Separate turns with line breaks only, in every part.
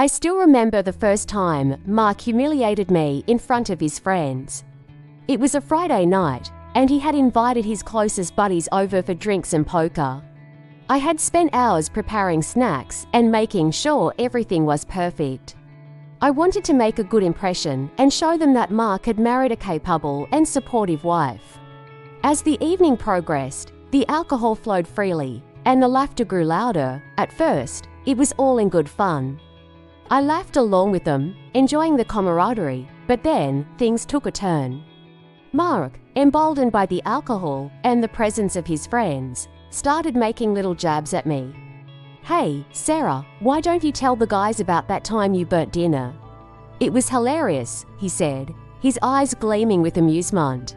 I still remember the first time Mark humiliated me in front of his friends. It was a Friday night, and he had invited his closest buddies over for drinks and poker. I had spent hours preparing snacks and making sure everything was perfect. I wanted to make a good impression and show them that Mark had married a capable and supportive wife. As the evening progressed, the alcohol flowed freely, and the laughter grew louder. At first, it was all in good fun. I laughed along with them, enjoying the camaraderie, but then things took a turn. Mark, emboldened by the alcohol and the presence of his friends, started making little jabs at me. "Hey, Sarah, why don't you tell the guys about that time you burnt dinner?" "It was hilarious," he said, his eyes gleaming with amusement.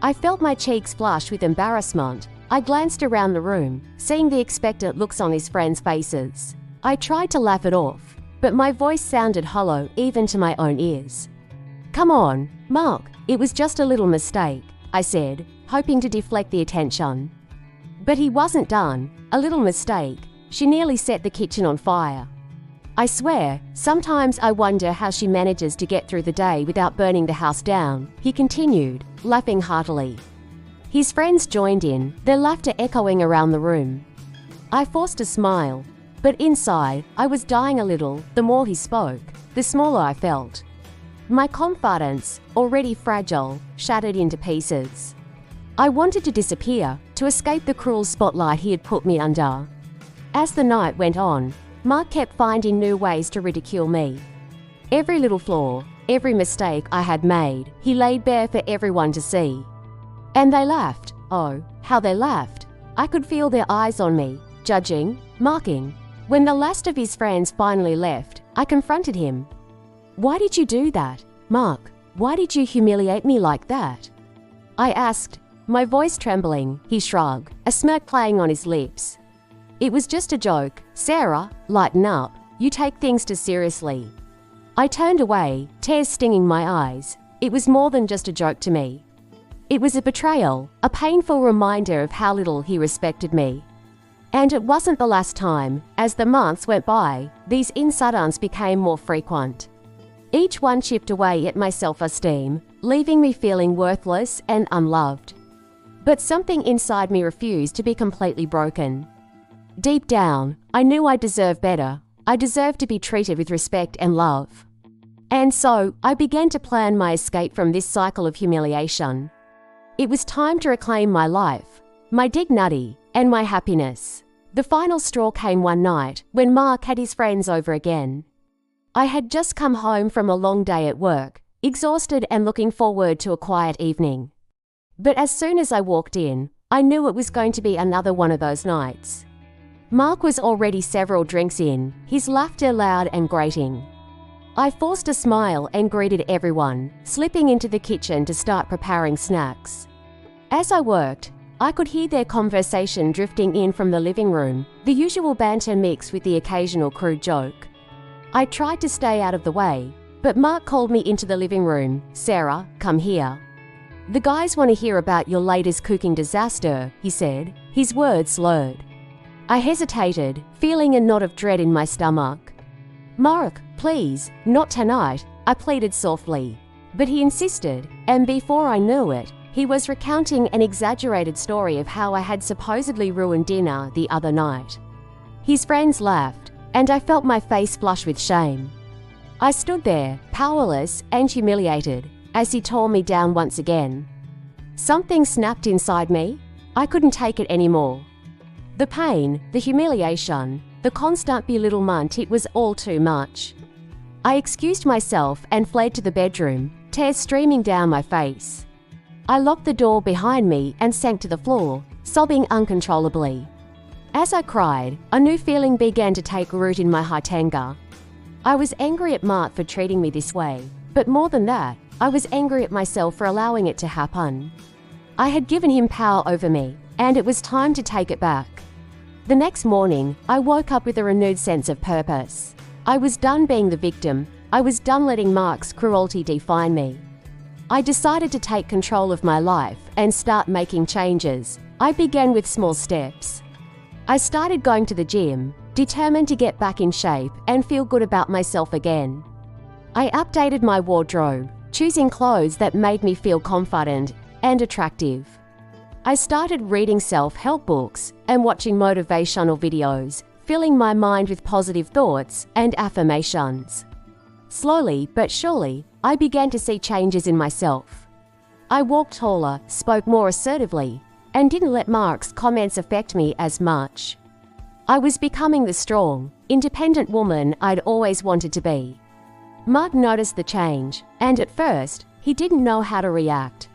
I felt my cheeks flush with embarrassment. I glanced around the room, seeing the expectant looks on his friends' faces. I tried to laugh it off, but my voice sounded hollow even to my own ears. "Come on, Mark, it was just a little mistake," I said, hoping to deflect the attention. But he wasn't done. "A little mistake. She nearly set the kitchen on fire. I swear, sometimes I wonder how she manages to get through the day without burning the house down," he continued, laughing heartily. His friends joined in, their laughter echoing around the room. I forced a smile, but inside, I was dying a little. The more he spoke, the smaller I felt. My confidence, already fragile, shattered into pieces. I wanted to disappear, to escape the cruel spotlight he had put me under. As the night went on, Mark kept finding new ways to ridicule me. Every little flaw, every mistake I had made, he laid bare for everyone to see. And they laughed. Oh, how they laughed. I could feel their eyes on me, judging, marking. When the last of his friends finally left, I confronted him. "Why did you do that, Mark? Why did you humiliate me like that?" I asked, my voice trembling. He shrugged, a smirk playing on his lips. "It was just a joke. Sarah, lighten up. You take things too seriously." I turned away, tears stinging my eyes. It was more than just a joke to me. It was a betrayal, a painful reminder of how little he respected me. And it wasn't the last time. As the months went by, these incidents became more frequent. Each one chipped away at my self-esteem, leaving me feeling worthless and unloved. But something inside me refused to be completely broken. Deep down, I knew I deserved better. I deserved to be treated with respect and love. And so, I began to plan my escape from this cycle of humiliation. It was time to reclaim my life, my dignity, and my happiness. The final straw came one night, when Mark had his friends over again. I had just come home from a long day at work, exhausted and looking forward to a quiet evening. But as soon as I walked in, I knew it was going to be another one of those nights. Mark was already several drinks in, his laughter loud and grating. I forced a smile and greeted everyone, slipping into the kitchen to start preparing snacks. As I worked, I could hear their conversation drifting in from the living room, the usual banter mixed with the occasional crude joke. I tried to stay out of the way, but Mark called me into the living room. "Sarah, come here. The guys want to hear about your latest cooking disaster," he said, his words slurred. I hesitated, feeling a knot of dread in my stomach. "Mark, please, not tonight," I pleaded softly. But he insisted, and before I knew it, he was recounting an exaggerated story of how I had supposedly ruined dinner the other night. His friends laughed, and I felt my face flush with shame. I stood there, powerless and humiliated, as he tore me down once again. Something snapped inside me. I couldn't take it anymore. The pain, the humiliation, the constant belittlement, it was all too much. I excused myself and fled to the bedroom, tears streaming down my face. I locked the door behind me and sank to the floor, sobbing uncontrollably. As I cried, a new feeling began to take root in my heart: anger. I was angry at Mark for treating me this way, but more than that, I was angry at myself for allowing it to happen. I had given him power over me, and it was time to take it back. The next morning, I woke up with a renewed sense of purpose. I was done being the victim. I was done letting Mark's cruelty define me. I decided to take control of my life and start making changes. I began with small steps. I started going to the gym, determined to get back in shape and feel good about myself again. I updated my wardrobe, choosing clothes that made me feel confident and attractive. I started reading self-help books and watching motivational videos, filling my mind with positive thoughts and affirmations. Slowly but surely, I began to see changes in myself. I walked taller, spoke more assertively, and didn't let Mark's comments affect me as much. I was becoming the strong, independent woman I'd always wanted to be. Mark noticed the change, and at first, he didn't know how to react.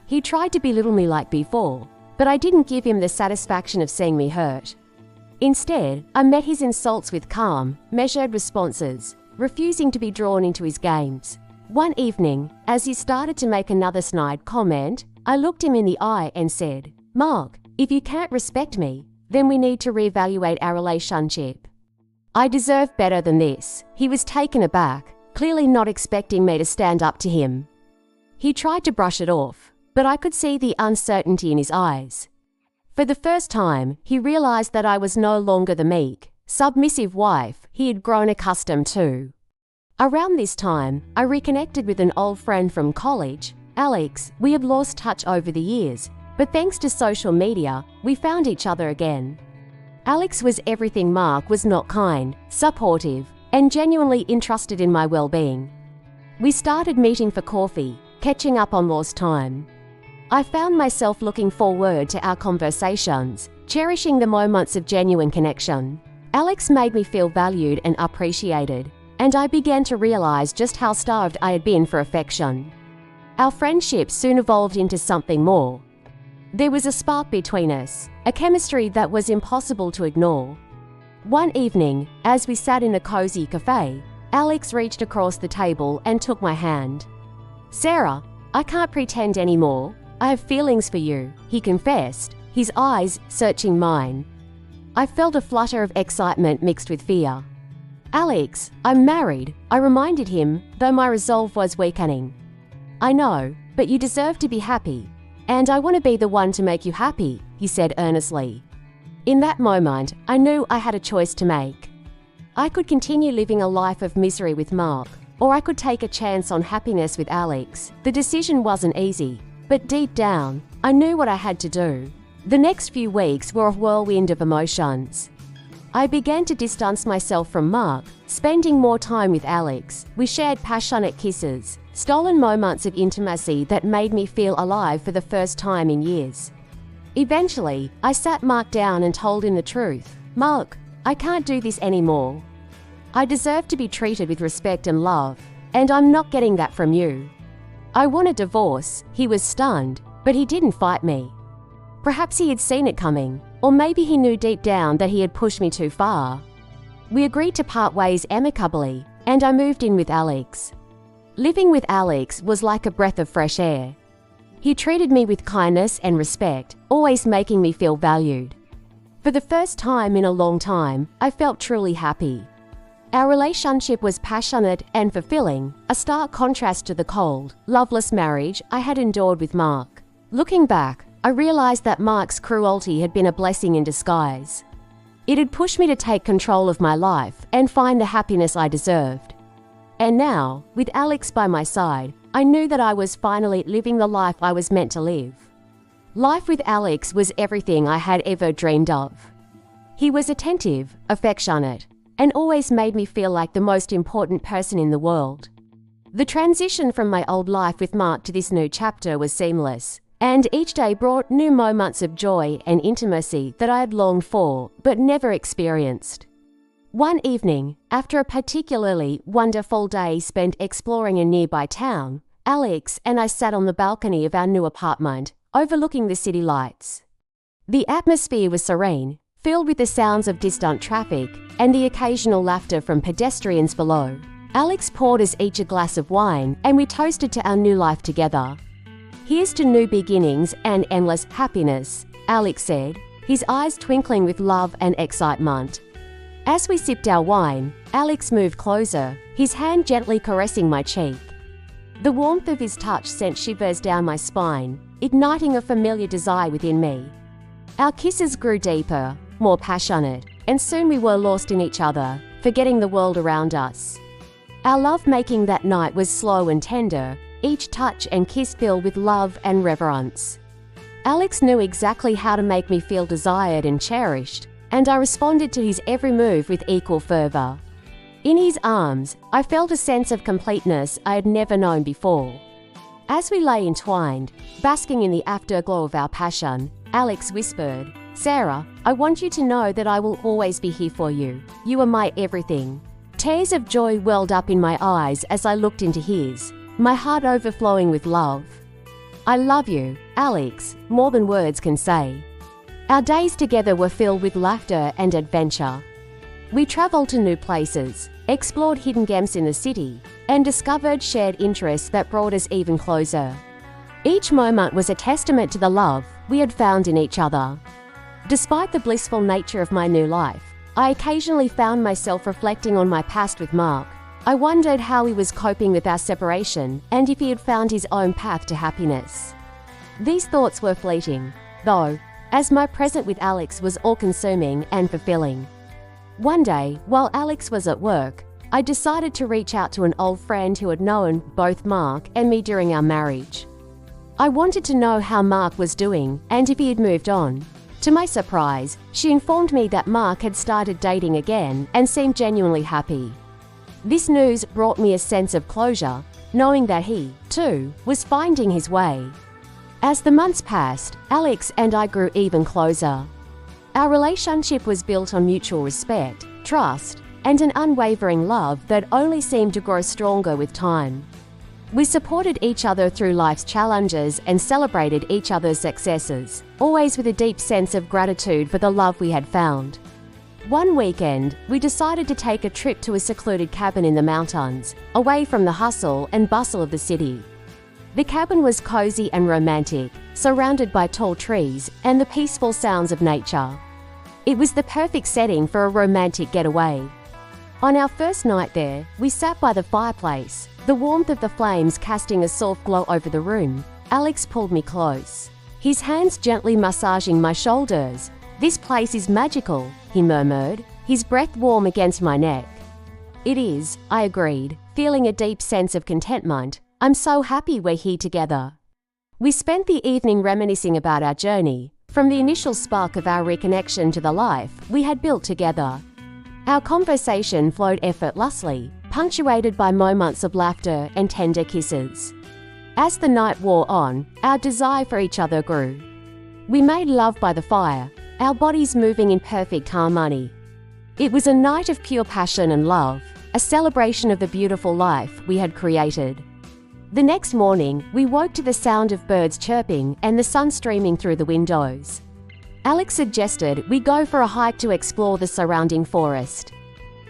He tried to belittle me like before, but I didn't give him the satisfaction of seeing me hurt. Instead, I met his insults with calm, measured responses, refusing to be drawn into his games. One evening, as he started to make another snide comment, I looked him in the eye and said, "Mark, if you can't respect me, then we need to reevaluate our relationship." I deserve better than this. He was taken aback, clearly not expecting me to stand up to him. He tried to brush it off, but I could see the uncertainty in his eyes. For the first time, he realized that I was no longer the meek, submissive wife he had grown accustomed to. Around this time, I reconnected with an old friend from college, Alex. We had lost touch over the years, but thanks to social media, we found each other again. Alex was everything Mark was not: kind, supportive, and genuinely interested in my well-being. We started meeting for coffee, catching up on lost time. I found myself looking forward to our conversations, cherishing the moments of genuine connection. Alex made me feel valued and appreciated, and I began to realize just how starved I had been for affection. Our friendship soon evolved into something more. There was a spark between us, a chemistry that was impossible to ignore. One evening, as we sat in a cozy cafe, Alex reached across the table and took my hand. "Sarah, I can't pretend anymore. I have feelings for you," he confessed, his eyes searching mine. I felt a flutter of excitement mixed with fear. "Alex, I'm married," I reminded him, though my resolve was weakening. "I know, but you deserve to be happy. And I want to be the one to make you happy," he said earnestly. In that moment, I knew I had a choice to make. I could continue living a life of misery with Mark, or I could take a chance on happiness with Alex. The decision wasn't easy, but deep down, I knew what I had to do. The next few weeks were a whirlwind of emotions. I began to distance myself from Mark, spending more time with Alex. We shared passionate kisses, stolen moments of intimacy that made me feel alive for the first time in years. Eventually, I sat Mark down and told him the truth. "Mark, I can't do this anymore. I deserve to be treated with respect and love, and I'm not getting that from you." I want a divorce. He was stunned, but he didn't fight me. Perhaps he had seen it coming, or maybe he knew deep down that he had pushed me too far. We agreed to part ways amicably, and I moved in with Alex. Living with Alex was like a breath of fresh air. He treated me with kindness and respect, always making me feel valued. For the first time in a long time, I felt truly happy. Our relationship was passionate and fulfilling, a stark contrast to the cold, loveless marriage I had endured with Mark. Looking back, I realized that Mark's cruelty had been a blessing in disguise. It had pushed me to take control of my life and find the happiness I deserved. And now, with Alex by my side, I knew that I was finally living the life I was meant to live. Life with Alex was everything I had ever dreamed of. He was attentive, affectionate, and always made me feel like the most important person in the world. The transition from my old life with Mark to this new chapter was seamless, and each day brought new moments of joy and intimacy that I had longed for but never experienced. One evening, after a particularly wonderful day spent exploring a nearby town, Alex and I sat on the balcony of our new apartment, overlooking the city lights. The atmosphere was serene, filled with the sounds of distant traffic and the occasional laughter from pedestrians below. Alex poured us each a glass of wine, and we toasted to our new life together. "Here's to new beginnings and endless happiness," Alex said, his eyes twinkling with love and excitement. As we sipped our wine, Alex moved closer, his hand gently caressing my cheek. The warmth of his touch sent shivers down my spine, igniting a familiar desire within me. Our kisses grew deeper, more passionate, and soon we were lost in each other, forgetting the world around us. Our love-making that night was slow and tender, each touch and kiss filled with love and reverence. Alex knew exactly how to make me feel desired and cherished, and I responded to his every move with equal fervor. In his arms, I felt a sense of completeness I had never known before. As we lay entwined, basking in the afterglow of our passion, Alex whispered, "Sarah, I want you to know that I will always be here for you. You are my everything." Tears of joy welled up in my eyes as I looked into his, my heart overflowing with love. "I love you, Alex, more than words can say." Our days together were filled with laughter and adventure. We traveled to new places, explored hidden gems in the city, and discovered shared interests that brought us even closer. Each moment was a testament to the love we had found in each other. Despite the blissful nature of my new life, I occasionally found myself reflecting on my past with Mark. I wondered how he was coping with our separation and if he had found his own path to happiness. These thoughts were fleeting, though, as my present with Alex was all-consuming and fulfilling. One day, while Alex was at work, I decided to reach out to an old friend who had known both Mark and me during our marriage. I wanted to know how Mark was doing and if he had moved on. To my surprise, she informed me that Mark had started dating again and seemed genuinely happy. This news brought me a sense of closure, knowing that he, too, was finding his way. As the months passed, Alex and I grew even closer. Our relationship was built on mutual respect, trust, and an unwavering love that only seemed to grow stronger with time. We supported each other through life's challenges and celebrated each other's successes, always with a deep sense of gratitude for the love we had found. One weekend, we decided to take a trip to a secluded cabin in the mountains, away from the hustle and bustle of the city. The cabin was cozy and romantic, surrounded by tall trees and the peaceful sounds of nature. It was the perfect setting for a romantic getaway. On our first night there, we sat by the fireplace, the warmth of the flames casting a soft glow over the room. Alex pulled me close, his hands gently massaging my shoulders. "This place is magical," he murmured, his breath warm against my neck. "It is," I agreed, feeling a deep sense of contentment. "I'm so happy we're here together." We spent the evening reminiscing about our journey, from the initial spark of our reconnection to the life we had built together. Our conversation flowed effortlessly, punctuated by moments of laughter and tender kisses. As the night wore on, our desire for each other grew. We made love by the fire, our bodies moving in perfect harmony. It was a night of pure passion and love, a celebration of the beautiful life we had created. The next morning, we woke to the sound of birds chirping and the sun streaming through the windows. Alex suggested we go for a hike to explore the surrounding forest.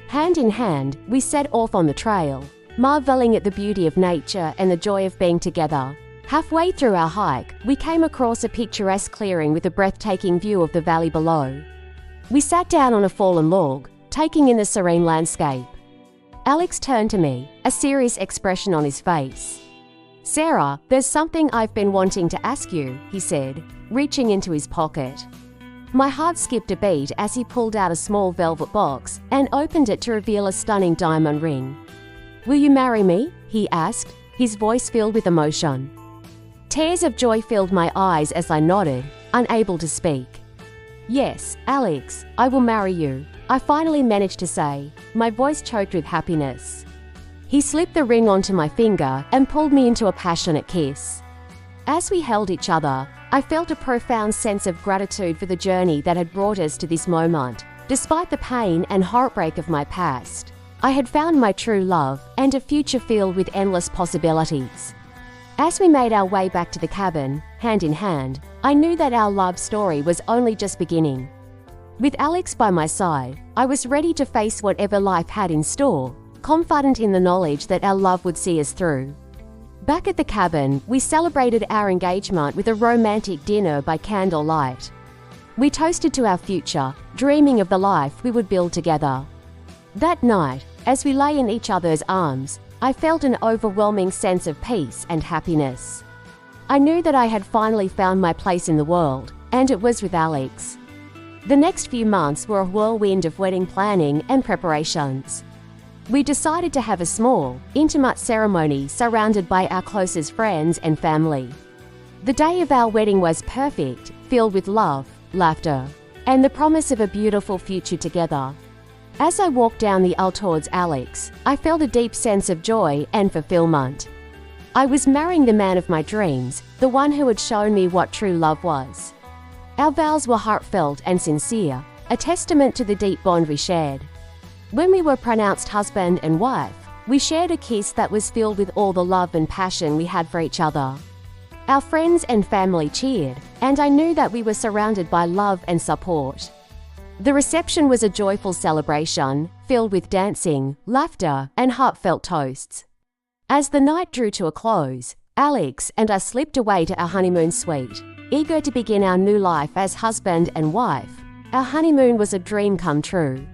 Hand in hand, we set off on the trail, marveling at the beauty of nature and the joy of being together. Halfway through our hike, we came across a picturesque clearing with a breathtaking view of the valley below. We sat down on a fallen log, taking in the serene landscape. Alex turned to me, a serious expression on his face. "Sarah, there's something I've been wanting to ask you," he said, reaching into his pocket. My heart skipped a beat as he pulled out a small velvet box and opened it to reveal a stunning diamond ring. "Will you marry me?" he asked, his voice filled with emotion. Tears of joy filled my eyes as I nodded, unable to speak. "Yes, Alex, I will marry you," I finally managed to say, my voice choked with happiness. He slipped the ring onto my finger and pulled me into a passionate kiss. As we held each other, I felt a profound sense of gratitude for the journey that had brought us to this moment. Despite the pain and heartbreak of my past, I had found my true love and a future filled with endless possibilities. As we made our way back to the cabin, hand in hand, I knew that our love story was only just beginning. With Alex by my side, I was ready to face whatever life had in store, confident in the knowledge that our love would see us through. Back at the cabin, we celebrated our engagement with a romantic dinner by candlelight. We toasted to our future, dreaming of the life we would build together. That night, as we lay in each other's arms, I felt an overwhelming sense of peace and happiness. I knew that I had finally found my place in the world, and it was with Alex. The next few months were a whirlwind of wedding planning and preparations. We decided to have a small, intimate ceremony surrounded by our closest friends and family. The day of our wedding was perfect, filled with love, laughter, and the promise of a beautiful future together. As I walked down the aisle towards Alex, I felt a deep sense of joy and fulfillment. I was marrying the man of my dreams, the one who had shown me what true love was. Our vows were heartfelt and sincere, a testament to the deep bond we shared. When we were pronounced husband and wife, we shared a kiss that was filled with all the love and passion we had for each other. Our friends and family cheered, and I knew that we were surrounded by love and support. The reception was a joyful celebration, filled with dancing, laughter, and heartfelt toasts. As the night drew to a close, Alex and I slipped away to our honeymoon suite, eager to begin our new life as husband and wife. Our honeymoon was a dream come true.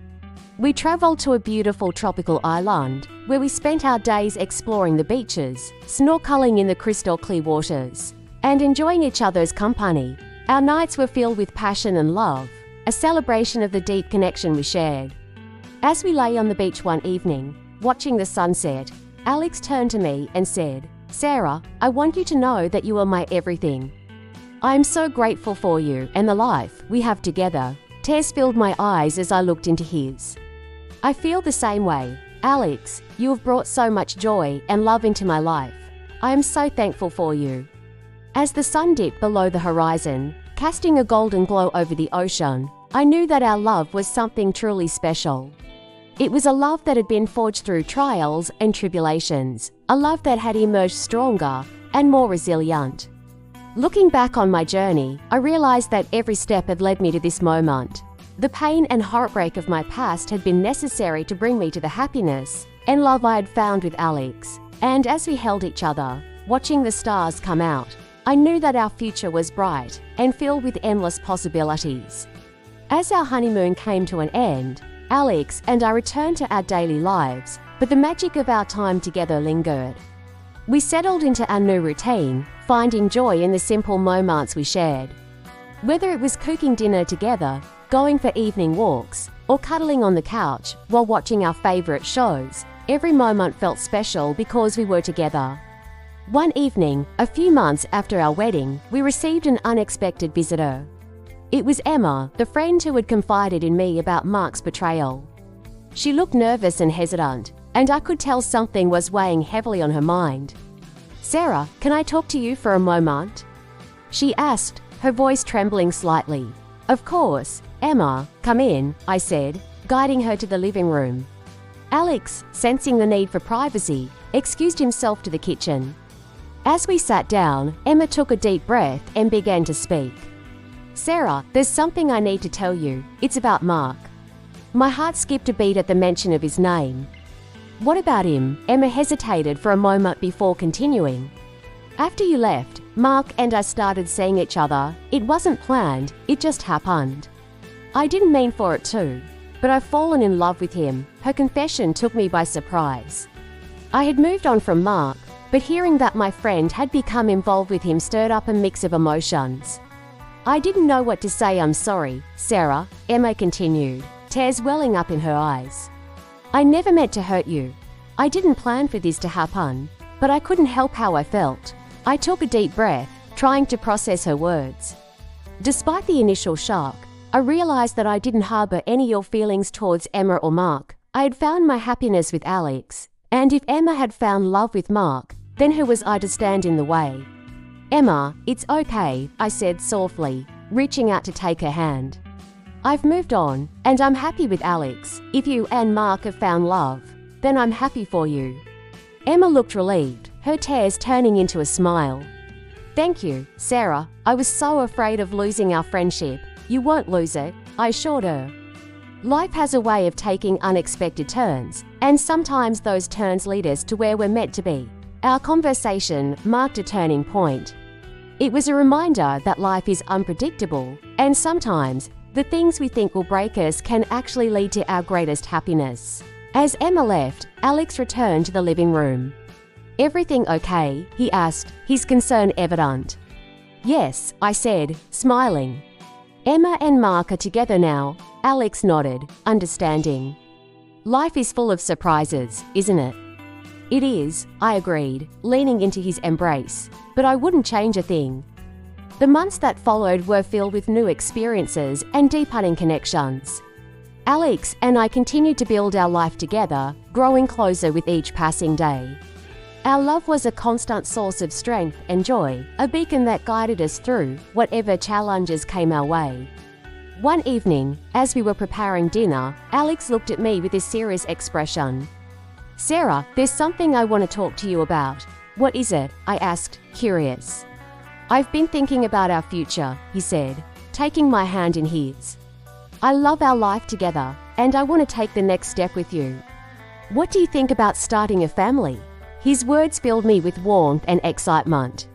We traveled to a beautiful tropical island, where we spent our days exploring the beaches, snorkeling in the crystal clear waters, and enjoying each other's company. Our nights were filled with passion and love, a celebration of the deep connection we shared. As we lay on the beach one evening, watching the sunset, Alex turned to me and said, "Sarah, I want you to know that you are my everything. I am so grateful for you and the life we have together." Tears filled my eyes as I looked into his. "I feel the same way. Alex, you have brought so much joy and love into my life. I am so thankful for you." As the sun dipped below the horizon, casting a golden glow over the ocean, I knew that our love was something truly special. It was a love that had been forged through trials and tribulations, a love that had emerged stronger and more resilient. Looking back on my journey, I realized that every step had led me to this moment. The pain and heartbreak of my past had been necessary to bring me to the happiness and love I had found with Alex. And as we held each other, watching the stars come out, I knew that our future was bright and filled with endless possibilities. As our honeymoon came to an end, Alex and I returned to our daily lives, but the magic of our time together lingered. We settled into our new routine, finding joy in the simple moments we shared. Whether it was cooking dinner together, going for evening walks, or cuddling on the couch while watching our favorite shows, every moment felt special because we were together. One evening, a few months after our wedding, we received an unexpected visitor. It was Emma, the friend who had confided in me about Mark's betrayal. She looked nervous and hesitant, and I could tell something was weighing heavily on her mind. "Sarah, can I talk to you for a moment?" she asked, her voice trembling slightly. "Of course, Emma, come in," I said, guiding her to the living room. Alex, sensing the need for privacy, excused himself to the kitchen. As we sat down, Emma took a deep breath and began to speak. "Sarah, there's something I need to tell you. It's about Mark." My heart skipped a beat at the mention of his name. "What about him?" Emma hesitated for a moment before continuing. "After you left, Mark and I started seeing each other. It wasn't planned, it just happened. I didn't mean for it to, but I've fallen in love with him." Her confession took me by surprise. I had moved on from Mark, but hearing that my friend had become involved with him stirred up a mix of emotions. "I didn't know what to say. I'm sorry, Sarah," Emma continued, tears welling up in her eyes. "I never meant to hurt you. I didn't plan for this to happen, but I couldn't help how I felt." I took a deep breath, trying to process her words. Despite the initial shock, I realized that I didn't harbor any ill feelings towards Emma or Mark. I had found my happiness with Alex, and if Emma had found love with Mark, then who was I to stand in the way? "Emma, it's okay," I said softly, reaching out to take her hand. "I've moved on, and I'm happy with Alex. If you and Mark have found love, then I'm happy for you." Emma looked relieved, her tears turning into a smile. "Thank you, Sarah. I was so afraid of losing our friendship." "You won't lose it," I assured her. Life has a way of taking unexpected turns, and sometimes those turns lead us to where we're meant to be. Our conversation marked a turning point. It was a reminder that life is unpredictable, and sometimes the things we think will break us can actually lead to our greatest happiness. As Emma left, Alex returned to the living room. "Everything okay?" he asked, his concern evident. "Yes," I said, smiling. Emma and Mark are together now. Alex nodded, understanding. Life is full of surprises, isn't it? It is, I agreed, leaning into his embrace. But I wouldn't change a thing. The months that followed were filled with new experiences and deepening connections. Alex and I continued to build our life together, growing closer with each passing day. Our love was a constant source of strength and joy, a beacon that guided us through whatever challenges came our way. One evening, as we were preparing dinner, Alex looked at me with a serious expression. "Sarah, there's something I want to talk to you about." "What is it?" I asked, curious. "I've been thinking about our future," he said, taking my hand in his. "I love our life together, and I want to take the next step with you." "What do you think about starting a family?" His words filled me with warmth and excitement.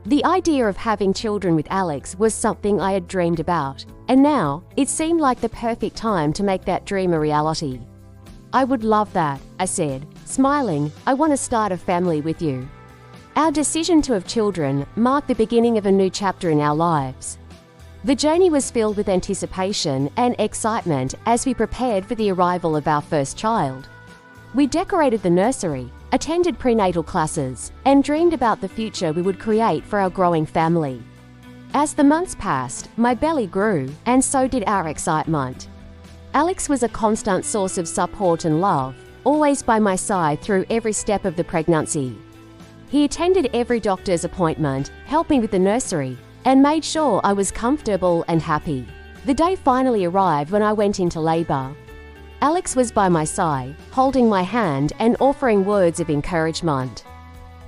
The idea of having children with Alex was something I had dreamed about, and now it seemed like the perfect time to make that dream a reality. "I would love that," I said, smiling. "I want to start a family with you." Our decision to have children marked the beginning of a new chapter in our lives. The journey was filled with anticipation and excitement as we prepared for the arrival of our first child. We decorated the nursery, attended prenatal classes, and dreamed about the future we would create for our growing family. As the months passed, my belly grew, and so did our excitement. Alex was a constant source of support and love, always by my side through every step of the pregnancy. He attended every doctor's appointment, helped me with the nursery, and made sure I was comfortable and happy. The day finally arrived when I went into labor. Alex was by my side, holding my hand and offering words of encouragement.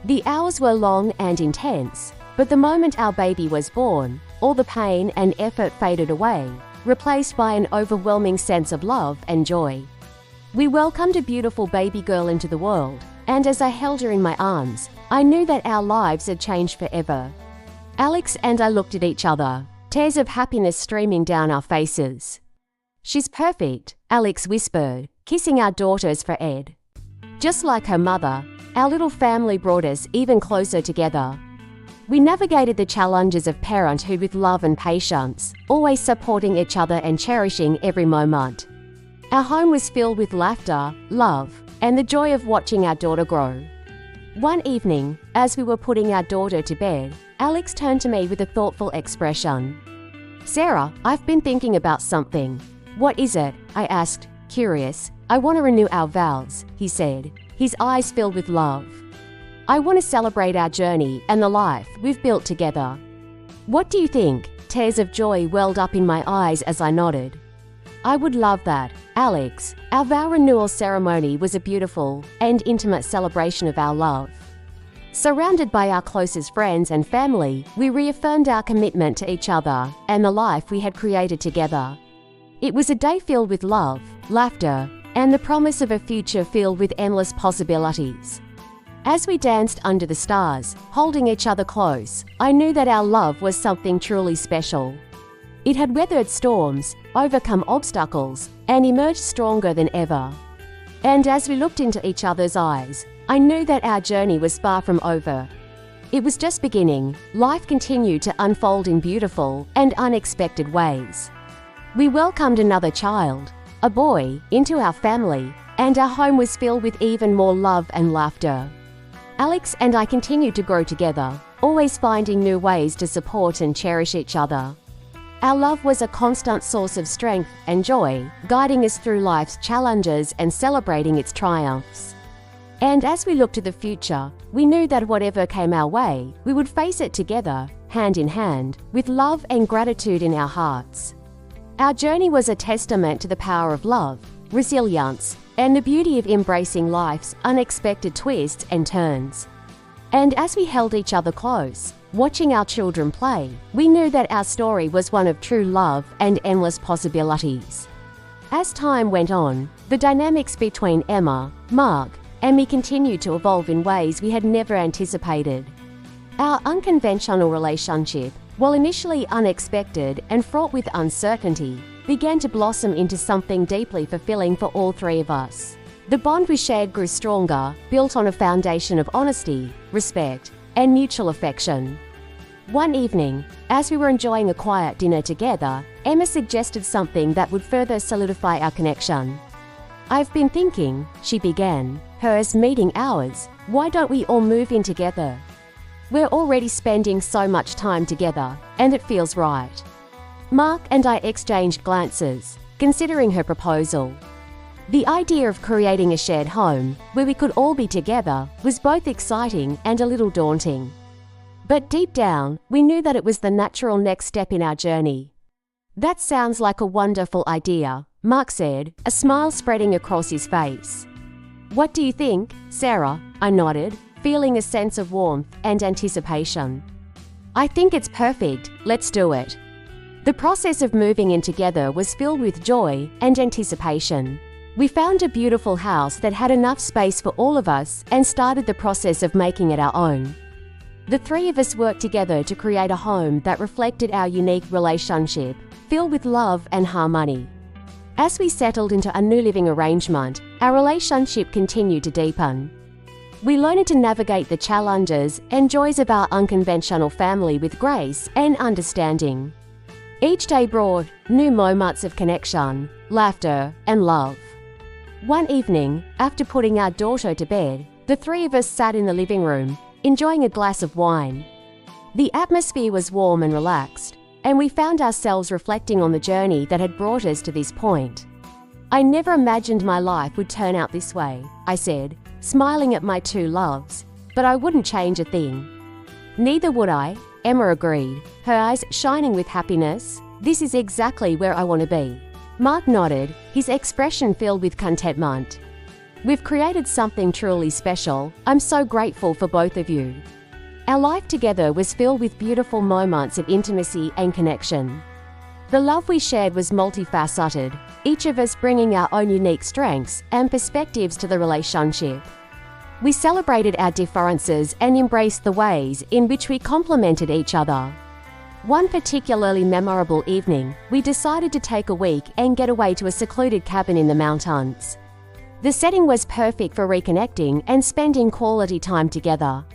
The hours were long and intense, but the moment our baby was born, all the pain and effort faded away, replaced by an overwhelming sense of love and joy. We welcomed a beautiful baby girl into the world, and as I held her in my arms, I knew that our lives had changed forever. Alex and I looked at each other, tears of happiness streaming down our faces. "She's perfect," Alex whispered, kissing our daughters for Ed. Just like her mother, our little family brought us even closer together. We navigated the challenges of parenthood with love and patience, always supporting each other and cherishing every moment. Our home was filled with laughter, love, and the joy of watching our daughter grow. One evening, as we were putting our daughter to bed, Alex turned to me with a thoughtful expression. "Sarah, I've been thinking about something." "What is it?" I asked, curious. "I want to renew our vows," he said, his eyes filled with love. "I want to celebrate our journey and the life we've built together." "What do you think?" Tears of joy welled up in my eyes as I nodded. "I would love that, Alex." Our vow renewal ceremony was a beautiful and intimate celebration of our love. Surrounded by our closest friends and family, we reaffirmed our commitment to each other and the life we had created together. It was a day filled with love, laughter, and the promise of a future filled with endless possibilities. As we danced under the stars, holding each other close, I knew that our love was something truly special. It had weathered storms, overcome obstacles, and emerged stronger than ever. And as we looked into each other's eyes, I knew that our journey was far from over. It was just beginning. Life continued to unfold in beautiful and unexpected ways. We welcomed another child, a boy, into our family, and our home was filled with even more love and laughter. Alex and I continued to grow together, always finding new ways to support and cherish each other. Our love was a constant source of strength and joy, guiding us through life's challenges and celebrating its triumphs. And as we looked to the future, we knew that whatever came our way, we would face it together, hand in hand, with love and gratitude in our hearts. Our journey was a testament to the power of love, resilience, and the beauty of embracing life's unexpected twists and turns. And as we held each other close, watching our children play, we knew that our story was one of true love and endless possibilities. As time went on, the dynamics between Emma, Mark, and me continued to evolve in ways we had never anticipated. Our unconventional relationship, while initially unexpected and fraught with uncertainty, began to blossom into something deeply fulfilling for all three of us. The bond we shared grew stronger, built on a foundation of honesty, respect, and mutual affection. One evening, as we were enjoying a quiet dinner together, Emma suggested something that would further solidify our connection. "I've been thinking," she began, hers meeting ours, "why don't we all move in together? We're already spending so much time together, and it feels right." Mark and I exchanged glances, considering her proposal. The idea of creating a shared home, where we could all be together, was both exciting and a little daunting. But deep down, we knew that it was the natural next step in our journey. "That sounds like a wonderful idea," Mark said, a smile spreading across his face. "What do you think, Sarah?" I nodded, feeling a sense of warmth and anticipation. "I think it's perfect. Let's do it." The process of moving in together was filled with joy and anticipation. We found a beautiful house that had enough space for all of us and started the process of making it our own. The three of us worked together to create a home that reflected our unique relationship, filled with love and harmony. As we settled into a new living arrangement, our relationship continued to deepen. We learned to navigate the challenges and joys of our unconventional family with grace and understanding. Each day brought new moments of connection, laughter, and love. One evening, after putting our daughter to bed, the three of us sat in the living room, enjoying a glass of wine. The atmosphere was warm and relaxed, and we found ourselves reflecting on the journey that had brought us to this point. "I never imagined my life would turn out this way," I said, smiling at my two loves, "but I wouldn't change a thing." "Neither would I," Emma agreed, her eyes shining with happiness. "This is exactly where I want to be." Mark nodded, his expression filled with contentment. "We've created something truly special. I'm so grateful for both of you." Our life together was filled with beautiful moments of intimacy and connection. The love we shared was multifaceted, each of us bringing our own unique strengths and perspectives to the relationship. We celebrated our differences and embraced the ways in which we complemented each other. One particularly memorable evening, we decided to take a week and get away to a secluded cabin in the mountains. The setting was perfect for reconnecting and spending quality time together.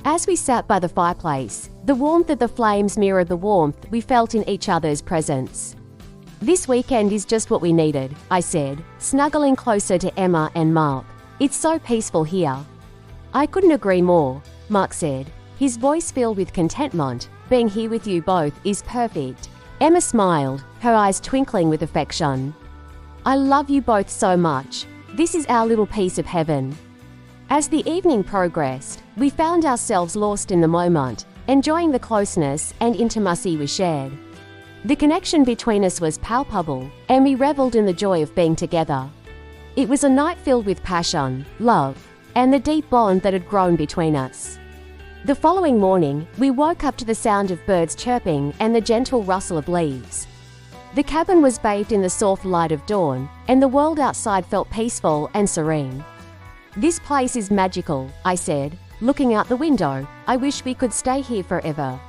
As we sat by the fireplace, the warmth of the flames mirrored the warmth we felt in each other's presence. "This weekend is just what we needed," I said, snuggling closer to Emma and Mark. "It's so peaceful here." "I couldn't agree more," Mark said, his voice filled with contentment. "Being here with you both is perfect." Emma smiled, her eyes twinkling with affection. "I love you both so much. This is our little piece of heaven." As the evening progressed, we found ourselves lost in the moment, enjoying the closeness and intimacy we shared. The connection between us was palpable, and we reveled in the joy of being together. It was a night filled with passion, love, and the deep bond that had grown between us. The following morning, we woke up to the sound of birds chirping and the gentle rustle of leaves. The cabin was bathed in the soft light of dawn, and the world outside felt peaceful and serene. "This place is magical," I said, looking out the window. "I wish we could stay here forever."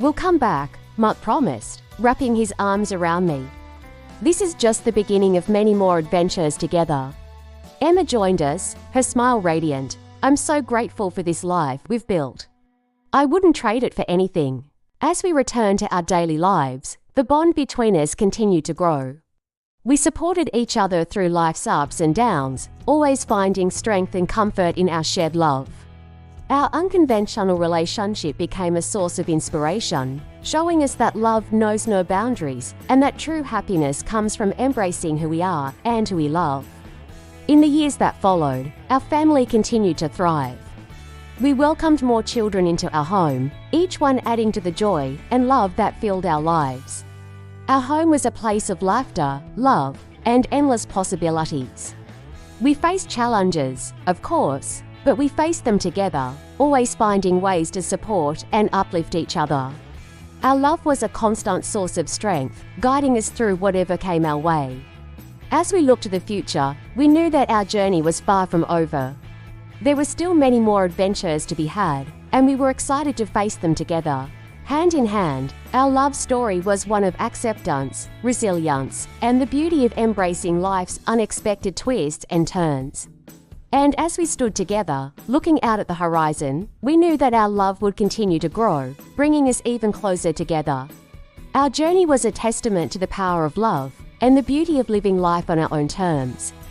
"We'll come back," Mark promised, wrapping his arms around me. "This is just the beginning of many more adventures together." Emma joined us, her smile radiant. "I'm so grateful for this life we've built. I wouldn't trade it for anything." As we returned to our daily lives, the bond between us continued to grow. We supported each other through life's ups and downs, always finding strength and comfort in our shared love. Our unconventional relationship became a source of inspiration, showing us that love knows no boundaries and that true happiness comes from embracing who we are and who we love. In the years that followed, our family continued to thrive. We welcomed more children into our home, each one adding to the joy and love that filled our lives. Our home was a place of laughter, love, and endless possibilities. We faced challenges, of course, but we faced them together, always finding ways to support and uplift each other. Our love was a constant source of strength, guiding us through whatever came our way. As we looked to the future, we knew that our journey was far from over. There were still many more adventures to be had, and we were excited to face them together. Hand in hand, our love story was one of acceptance, resilience, and the beauty of embracing life's unexpected twists and turns. And as we stood together, looking out at the horizon, we knew that our love would continue to grow, bringing us even closer together. Our journey was a testament to the power of love and the beauty of living life on our own terms.